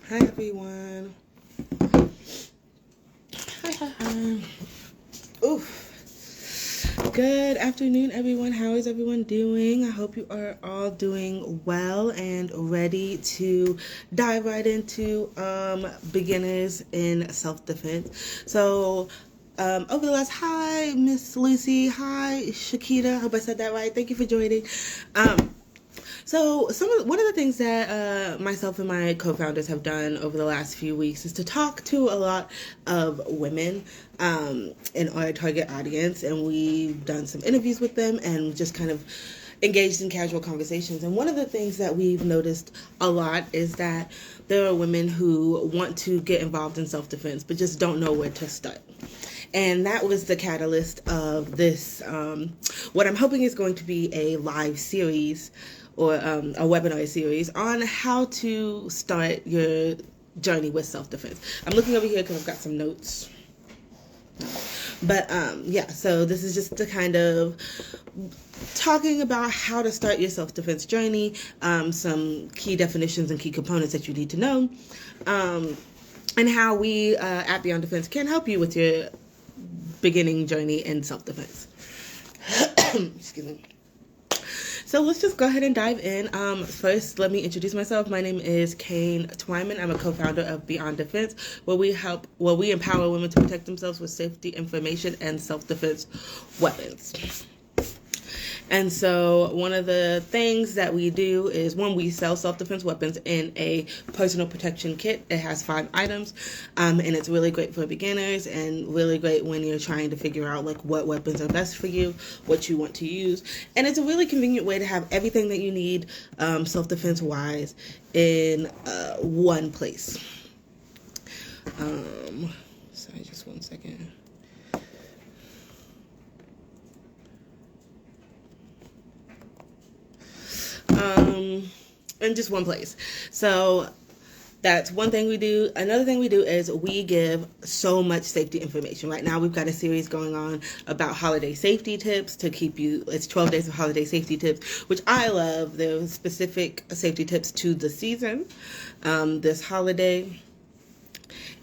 Hi everyone. Hi. Oof. Good afternoon, everyone. How is everyone doing? I hope you are all doing well and ready to dive right into beginners in self-defense. So, over the last, hi, Miss Lucy. Hi, Shakita. Hope I said that right. Thank you for joining. So one of the things that myself and my co-founders have done over the last few weeks is to talk to a lot of women in our target audience, and we've done some interviews with them and just kind of engaged in casual conversations. And one of the things that we've noticed a lot is that there are women who want to get involved in self-defense but just don't know where to start. And that was the catalyst of this, what I'm hoping is going to be a live series or a webinar series on how to start your journey with self-defense. I'm looking over here because I've got some notes. But yeah, so this is just the kind of talking about how to start your self-defense journey, some key definitions and key components that you need to know, and how we at Beyond Defense can help you with your beginning journey in self-defense. Excuse me. So let's just go ahead and dive in. First, let me introduce myself. My name is Kane Twyman. I'm a co-founder of Beyond Defense, where we empower women to protect themselves with safety information and self-defense weapons. And so one of the things that we do is, one, we sell self-defense weapons in a personal protection kit. It has 5 items, and it's really great for beginners and really great when you're trying to figure out like what weapons are best for you, what you want to use. And it's a really convenient way to have everything that you need self-defense wise in one place. Sorry, just one second. In just one place. So that's one thing we do. Another thing we do is we give so much safety information. Right now we've got a series going on about holiday safety tips to keep you, it's 12 days of holiday safety tips, which I love. There's specific safety tips to the season, this holiday.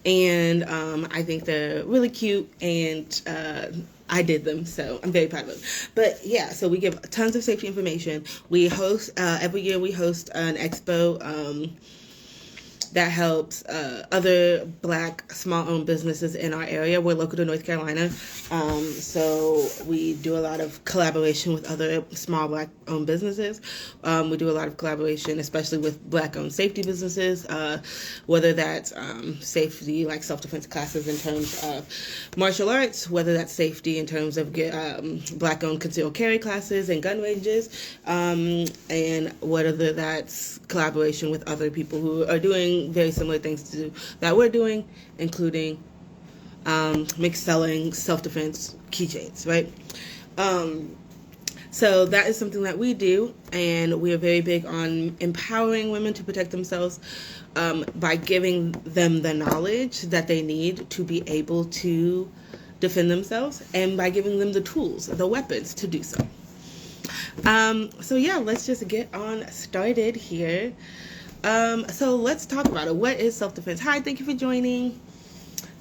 And I think they're really cute, and I did them, so I'm very proud of them. But yeah, so we give tons of safety information. We host, every year we host an expo that helps other Black small-owned businesses in our area. We're local to North Carolina, so we do a lot of collaboration with other small Black-owned businesses. We do a lot of collaboration, especially with Black-owned safety businesses, whether that's safety, like self-defense classes in terms of martial arts, whether that's safety in terms of Black-owned concealed carry classes and gun ranges, and whether that's collaboration with other people who are doing very similar things that we're doing, including mixed selling self-defense keychains, right? So that is something that we do, and we are very big on empowering women to protect themselves by giving them the knowledge that they need to be able to defend themselves, and by giving them the tools, the weapons to do so. So yeah, let's just get on started here. So let's talk about it. What is self-defense? Hi, thank you for joining.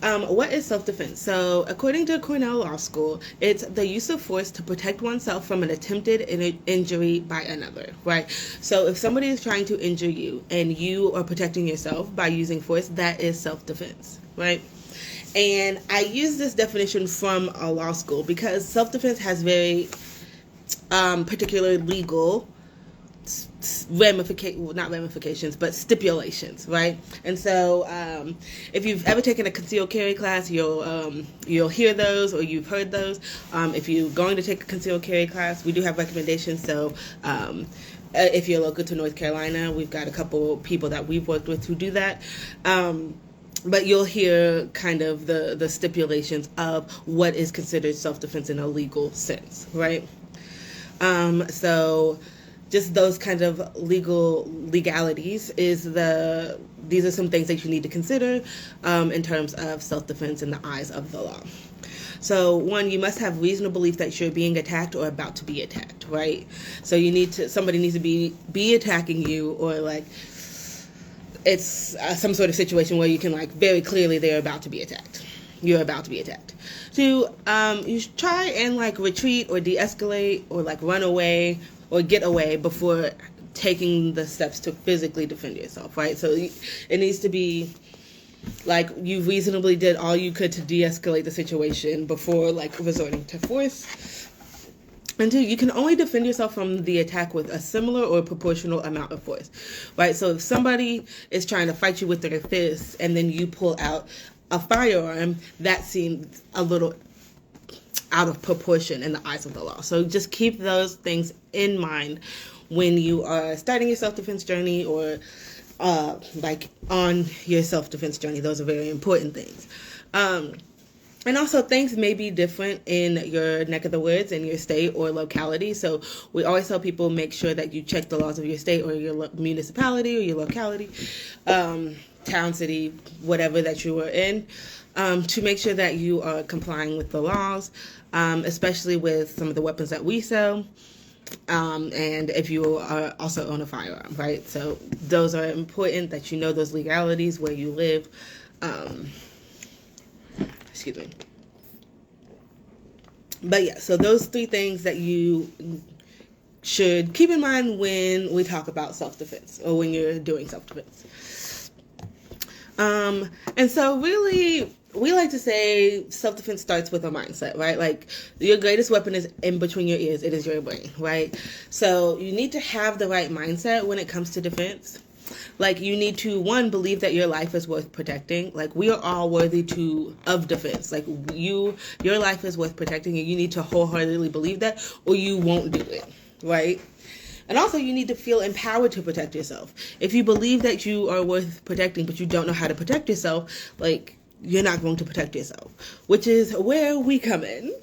What is self-defense? So according to Cornell Law School, it's the use of force to protect oneself from an attempted injury by another, right? So if somebody is trying to injure you and you are protecting yourself by using force, that is self-defense, right? And I use this definition from a law school because self-defense has very particular legal ramifications, but stipulations, right? And so if you've ever taken a concealed carry class, you'll hear those, or you've heard those. If you're going to take a concealed carry class, we do have recommendations. So if you're local to North Carolina, we've got a couple people that we've worked with who do that. But you'll hear kind of the stipulations of what is considered self-defense in a legal sense, right? So just those kind of legalities these are some things that you need to consider in terms of self-defense in the eyes of the law. So one, you must have reasonable belief that you're being attacked or about to be attacked, right? So somebody needs to be attacking you, or like it's some sort of situation where you can, like, very clearly they're about to be attacked. You're about to be attacked. So you try and, like, retreat or de-escalate or, like, run away or get away before taking the steps to physically defend yourself, right? So it needs to be like you reasonably did all you could to de-escalate the situation before, like, resorting to force. And 2, you can only defend yourself from the attack with a similar or proportional amount of force, right? So if somebody is trying to fight you with their fists and then you pull out a firearm, that seems a little out of proportion in the eyes of the law. So just keep those things in mind when you are starting your self-defense journey or like on your self-defense journey. Those are very important things. And also, things may be different in your neck of the woods, in your state or locality. So we always tell people, make sure that you check the laws of your state or your municipality or your locality, town, city, whatever that you are in, to make sure that you are complying with the laws, especially with some of the weapons that we sell. And if you are also own a firearm, right? So those are important, that you know those legalities where you live. Excuse me. But yeah, so those 3 things that you should keep in mind when we talk about self-defense or when you're doing self-defense. And so really, we like to say self-defense starts with a mindset, right? Like, your greatest weapon is in between your ears. It is your brain, right? So you need to have the right mindset when it comes to defense. Like, you need to, 1, believe that your life is worth protecting. Like, we are all worthy of defense. Like, your life is worth protecting, and you need to wholeheartedly believe that, or you won't do it, right? And also, you need to feel empowered to protect yourself. If you believe that you are worth protecting, but you don't know how to protect yourself, like, you're not going to protect yourself, which is where we come in.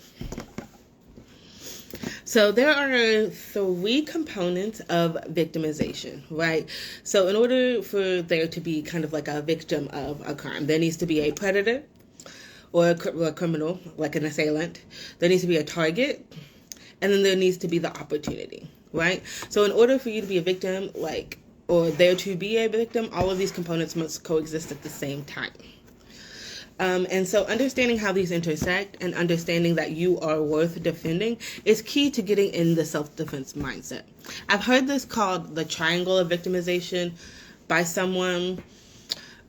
So there are 3 components of victimization, right? So in order for there to be kind of like a victim of a crime, there needs to be a predator or a criminal, like an assailant. There needs to be a target, and then there needs to be the opportunity, right? So in order for you to be a victim, or there to be a victim, all of these components must coexist at the same time. And so understanding how these intersect and understanding that you are worth defending is key to getting in the self-defense mindset. I've heard this called the triangle of victimization by someone.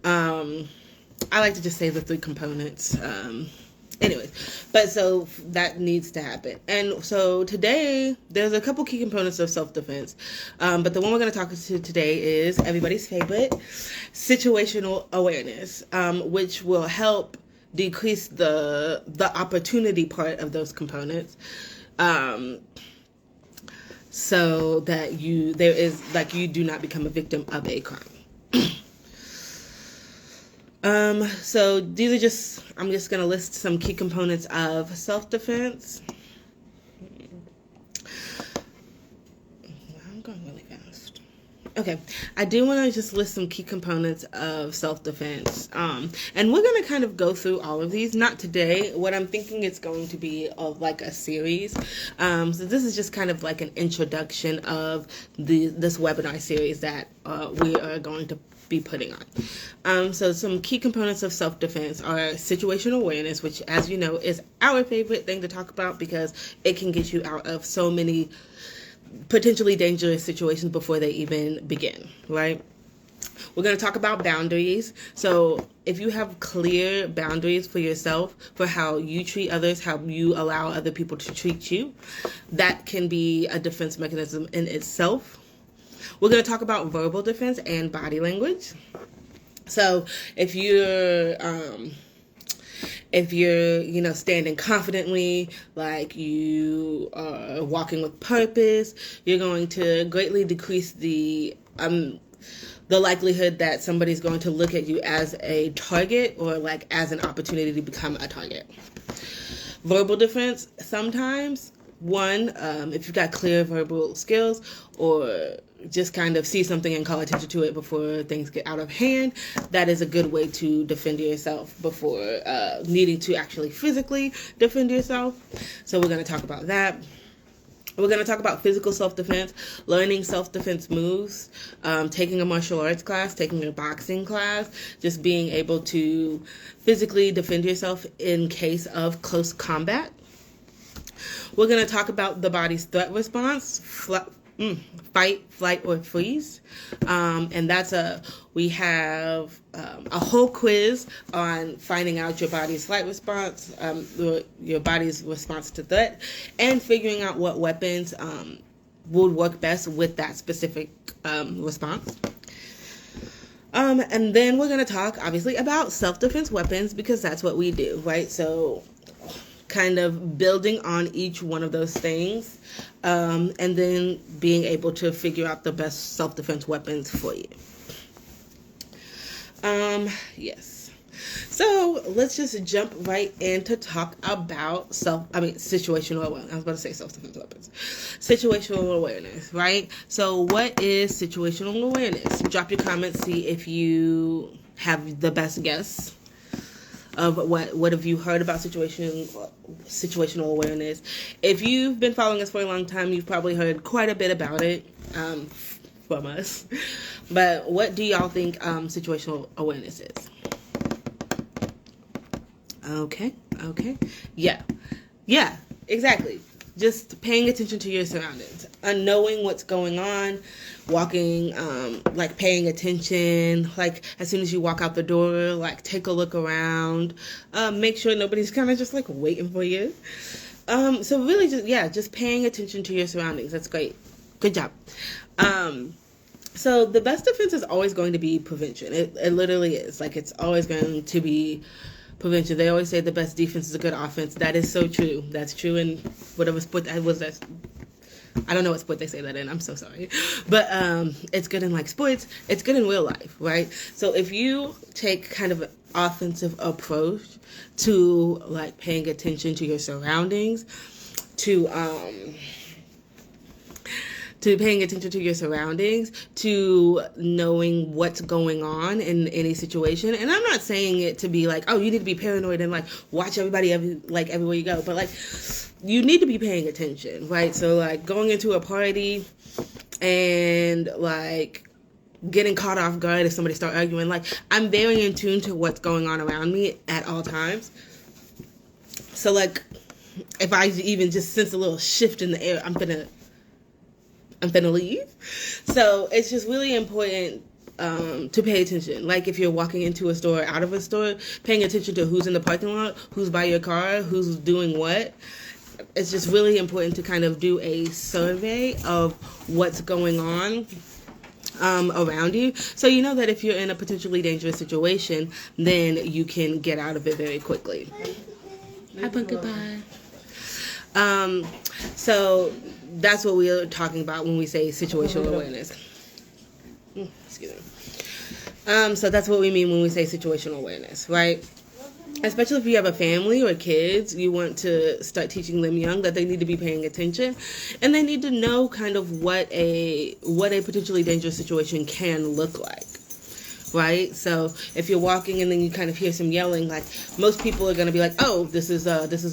I like to just say the 3 components. Anyways, but so that needs to happen. And so today, there's a couple key components of self-defense. But the one we're going to talk to today is everybody's favorite, situational awareness, which will help decrease the opportunity part of those components. So that you do not become a victim of a crime. So these are I'm just going to list some key components of self-defense. I'm going really fast. Okay. I do want to just list some key components of self-defense. And we're going to kind of go through all of these. Not today. What I'm thinking it's going to be like a series. So this is just kind of like an introduction of this webinar series that we are going to be putting on. So some key components of self-defense are situational awareness, which, as you know, is our favorite thing to talk about because it can get you out of so many potentially dangerous situations before they even begin, right? We're going to talk about boundaries. So if you have clear boundaries for yourself, for how you treat others, how you allow other people to treat you, that can be a defense mechanism in itself. We're going to talk about verbal defense and body language. So if you're standing confidently, like you are walking with purpose, you're going to greatly decrease the likelihood that somebody's going to look at you as a target or like as an opportunity to become a target. Verbal defense, sometimes, if you've got clear verbal skills or just kind of see something and call attention to it before things get out of hand, that is a good way to defend yourself before needing to actually physically defend yourself. So we're going to talk about that. We're going to talk about physical self-defense, learning self-defense moves, taking a martial arts class, taking a boxing class, just being able to physically defend yourself in case of close combat. We're going to talk about the body's threat response, fight, flight, or freeze. And we have a whole quiz on finding out your body's flight response, your body's response to threat, and figuring out what weapons would work best with that specific response. And then we're going to talk, obviously, about self-defense weapons, because that's what we do, right? So kind of building on each one of those things, and then being able to figure out the best self-defense weapons for you. Yes. So let's just jump right in to talk about situational awareness. I was about to say self-defense weapons. Situational awareness, right? So what is situational awareness? Drop your comments, see if you have the best guess of what have you heard about situational awareness. If you've been following us for a long time, you've probably heard quite a bit about it from us. But what do y'all think situational awareness is? Okay. Yeah, exactly. Just paying attention to your surroundings, knowing what's going on, walking, paying attention, as soon as you walk out the door, take a look around, make sure nobody's kind of just waiting for you. So really just paying attention to your surroundings. That's great. Good job. So the best defense is always going to be prevention. It literally is. It's always going to be prevention. They always say the best defense is a good offense. That is so true. That's true in whatever sport that was. I don't know what sport they say that in. I'm so sorry. But it's good in sports. It's good in real life, right? So if you take kind of an offensive approach to paying attention to your surroundings, to paying attention to your surroundings, to knowing what's going on in any situation. And I'm not saying it to be you need to be paranoid and watch everybody everywhere you go. But you need to be paying attention, right? So going into a party and getting caught off guard if somebody start arguing. I'm very in tune to what's going on around me at all times. So if I even just sense a little shift in the air, I'm gonna leave. So it's just really important to pay attention. If you're walking into a store, out of a store, paying attention to who's in the parking lot, who's by your car, who's doing what. It's just really important to kind of do a survey of what's going on around you. So you know that if you're in a potentially dangerous situation, then you can get out of it very quickly. Hi, but goodbye. So that's what we are talking about when we say situational awareness. Excuse me. So that's what we mean when we say situational awareness, right? Especially if you have a family or kids, you want to start teaching them young that they need to be paying attention, and they need to know kind of what a potentially dangerous situation can look like. Right? So if you're walking and then you kind of hear some yelling, most people are going to be oh, this is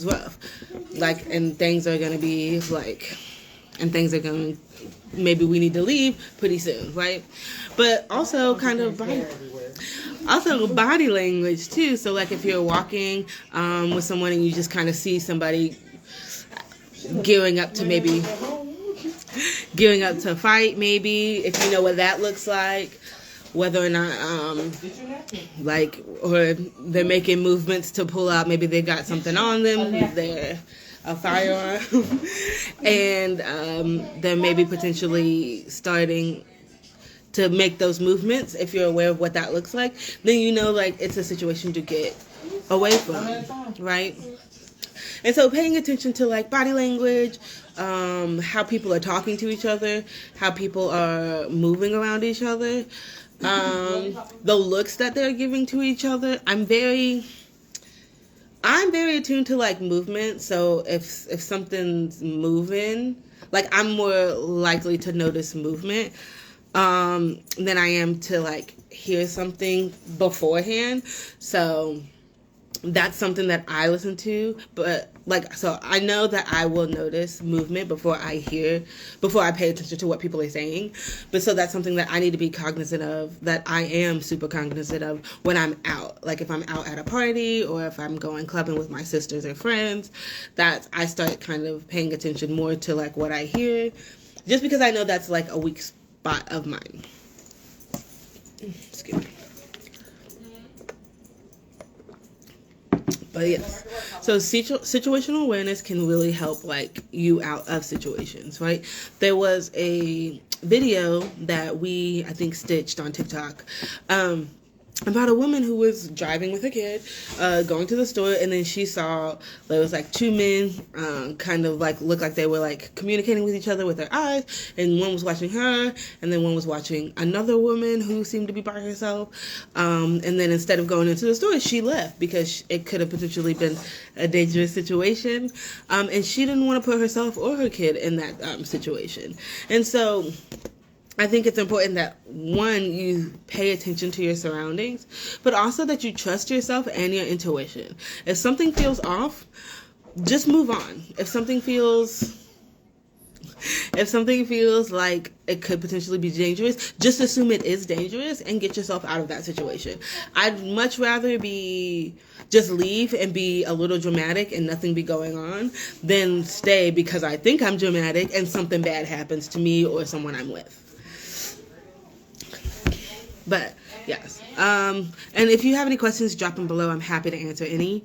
rough. And things are going to be maybe we need to leave pretty soon, right? But also kind of body language too. So if you're walking with someone and you just kind of see somebody gearing up to fight, maybe, if you know what that looks like, whether or not or they're making movements to pull out, maybe they got something on them, they're a firearm, and they're maybe potentially starting to make those movements. If you're aware of what that looks like, then you know it's a situation to get away from, right? And so paying attention to body language, how people are talking to each other, how people are moving around each other, the looks that they're giving to each other. I'm very attuned to movement. So if something's moving, I'm more likely to notice movement than I am to hear something beforehand. So that's something that I listen to, but like, so I know that I will notice movement before I pay attention to what people are saying. But so that's something that I need to be cognizant of, that I am super cognizant of when I'm out. Like if I'm out at a party or if I'm going clubbing with my sisters or friends, that I start kind of paying attention more to like what I hear, just because I know that's like a weak spot of mine. Excuse me. But yes, so situational awareness can really help like you out of situations, right? There was a video that I think stitched on TikTok, about a woman who was driving with her kid, going to the store, and then she saw there was like two men, kind of like looked like they were like communicating with each other with their eyes, and one was watching her, and then one was watching another woman who seemed to be by herself, and then instead of going into the store, she left because it could have potentially been a dangerous situation, and she didn't want to put herself or her kid in that situation, and so I think it's important that, one, you pay attention to your surroundings, but also that you trust yourself and your intuition. If something feels off, just move on. If something feels like it could potentially be dangerous, just assume it is dangerous and get yourself out of that situation. I'd much rather just leave and be a little dramatic and nothing be going on than stay because I think I'm dramatic and something bad happens to me or someone I'm with. But yes, and if you have any questions, drop them below. I'm happy to answer any.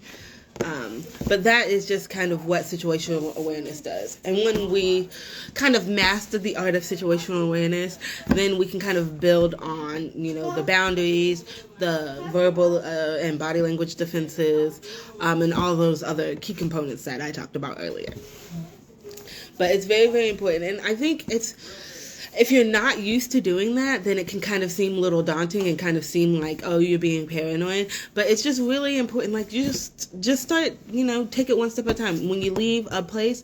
But that is just kind of what situational awareness does. And when we kind of master the art of situational awareness, then we can kind of build on, the boundaries, the verbal and body language defenses, and all those other key components that I talked about earlier. But it's very, very important. And I think if you're not used to doing that, then it can kind of seem a little daunting and kind of seem like, oh, you're being paranoid. But it's just really important. Like, you just start, take it one step at a time. When you leave a place,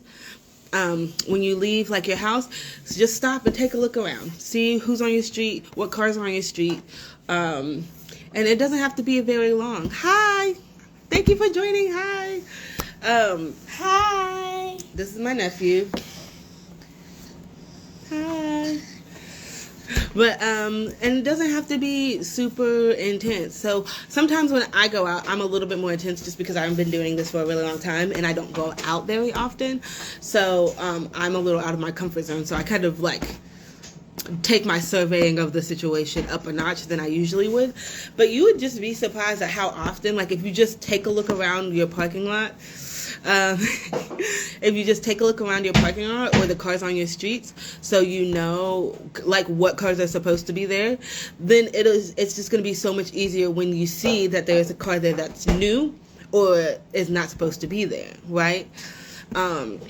when you leave, like, your house, just stop and take a look around. See who's on your street, what cars are on your street. And it doesn't have to be very long. Hi! Thank you for joining. Hi! Hi! This is my nephew. Hi. But and it doesn't have to be super intense. So sometimes when I go out, I'm a little bit more intense just because I've been doing this for a really long time and I don't go out very often. So I'm a little out of my comfort zone. So I kind of like take my surveying of the situation up a notch than I usually would. But you would just be surprised at how often, like if you just take a look around your parking lot, if you just take a look around your parking lot or the cars on your streets, so like what cars are supposed to be there, then it's just going to be so much easier when you see that there's a car there that's new or is not supposed to be there, right? And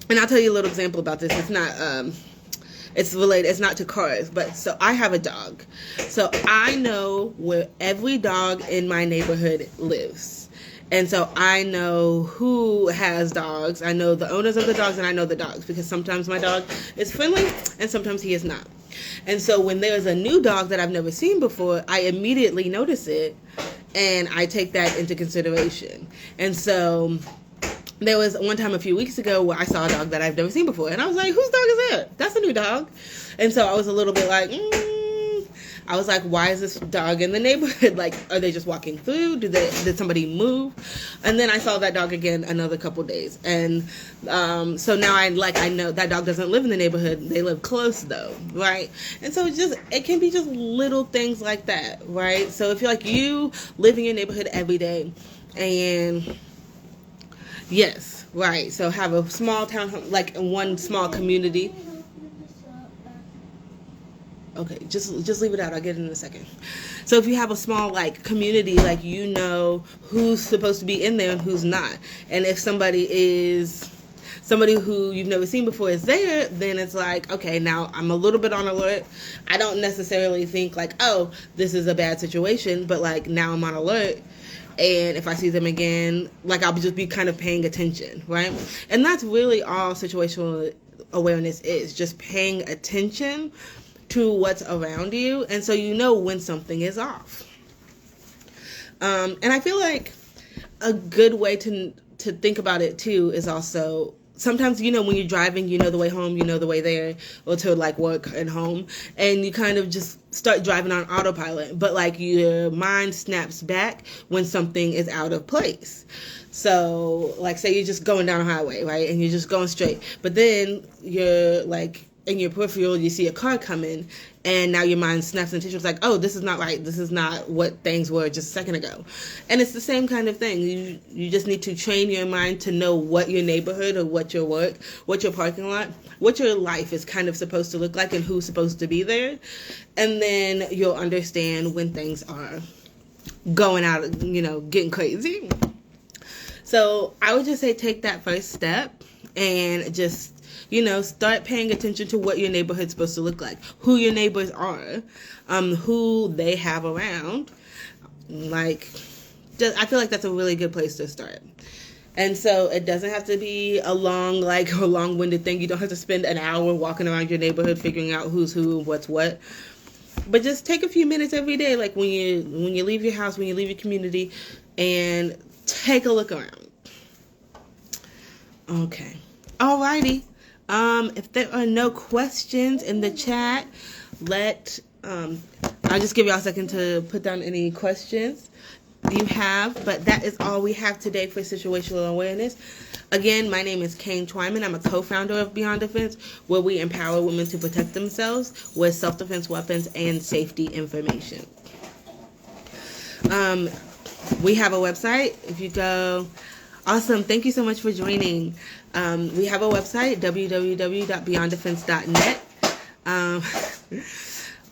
I'll tell you a little example about this. It's not it's related, it's not to cars, but so I have a dog, so I know where every dog in my neighborhood lives. And so I know who has dogs. I know the owners of the dogs, and I know the dogs, because sometimes my dog is friendly and sometimes he is not. And so when there's a new dog that I've never seen before, I immediately notice it and I take that into consideration. And so there was one time a few weeks ago where I saw a dog that I've never seen before, and I was like, whose dog is that? That's a new dog. And so I was a little bit like, I was like, why is this dog in the neighborhood? Like, are they just walking through? Did somebody move? And then I saw that dog again another couple days. And so now I know that dog doesn't live in the neighborhood. They live close though, right? And so it can be just little things like that, right? So if you're like, you live in your neighborhood every day, and yes, right, so have a small town, like one small community. Okay, just leave it out. I'll get it in a second. So if you have a small like community, like who's supposed to be in there and who's not. And if somebody who you've never seen before is there, then it's like, okay, now I'm a little bit on alert. I don't necessarily think like, oh, this is a bad situation, but like now I'm on alert. And if I see them again, like I'll just be kind of paying attention, right? And that's really all situational awareness is, just paying attention to what's around you, and so you know when something is off. And I feel like a good way to think about it too is also sometimes, you know, when you're driving, you know the way home, you know the way there, or to like work and home, and you kind of just start driving on autopilot, but like your mind snaps back when something is out of place. So like say you're just going down a highway, right, and you're just going straight, but then you're like in your peripheral you see a car coming, and now your mind snaps into it's like, oh, this is not right, this is not what things were just a second ago. And it's the same kind of thing. You just need to train your mind to know what your neighborhood or what your work, what your parking lot, what your life is kind of supposed to look like and who's supposed to be there. And then you'll understand when things are going out, you know, getting crazy. So I would just say take that first step and just, you know, start paying attention to what your neighborhood's supposed to look like, who your neighbors are, who they have around. Like, I feel like that's a really good place to start. And so it doesn't have to be a long-winded thing. You don't have to spend an hour walking around your neighborhood figuring out who's who, what's what. But just take a few minutes every day, like when you leave your house, when you leave your community, and take a look around. Okay. Alrighty. If there are no questions in the chat, I'll just give y'all a second to put down any questions you have, but that is all we have today for situational awareness. Again, my name is Kane Twyman. I'm a co-founder of Beyond Defense, where we empower women to protect themselves with self-defense weapons and safety information. We have a website. If you go, awesome. Thank you so much for joining. We have a website, www.beyonddefense.net.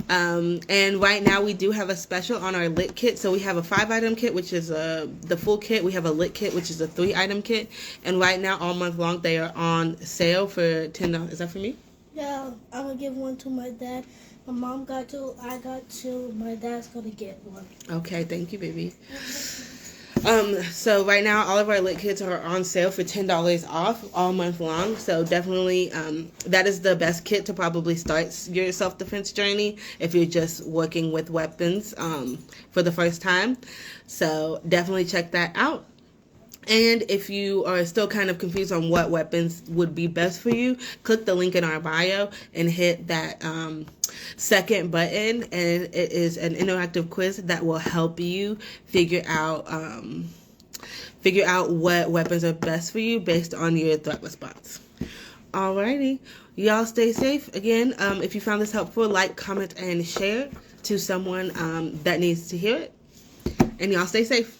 And right now we do have a special on our lit kit. So we have a 5-item kit, which is the full kit. We have a lit kit, which is a 3-item kit. And right now, all month long, they are on sale for $10. Is that for me? Yeah, I'm going to give one to my dad. My mom got 2, I got 2, my dad's going to get 1. Okay, thank you, baby. So right now, all of our lit kits are on sale for $10 off all month long. So definitely, that is the best kit to probably start your self-defense journey if you're just working with weapons for the first time. So definitely check that out. And if you are still kind of confused on what weapons would be best for you, click the link in our bio and hit that second button, and it is an interactive quiz that will help you figure out what weapons are best for you based on your threat response. Alrighty, y'all stay safe. Again, if you found this helpful, like, comment, and share to someone that needs to hear it. And y'all stay safe.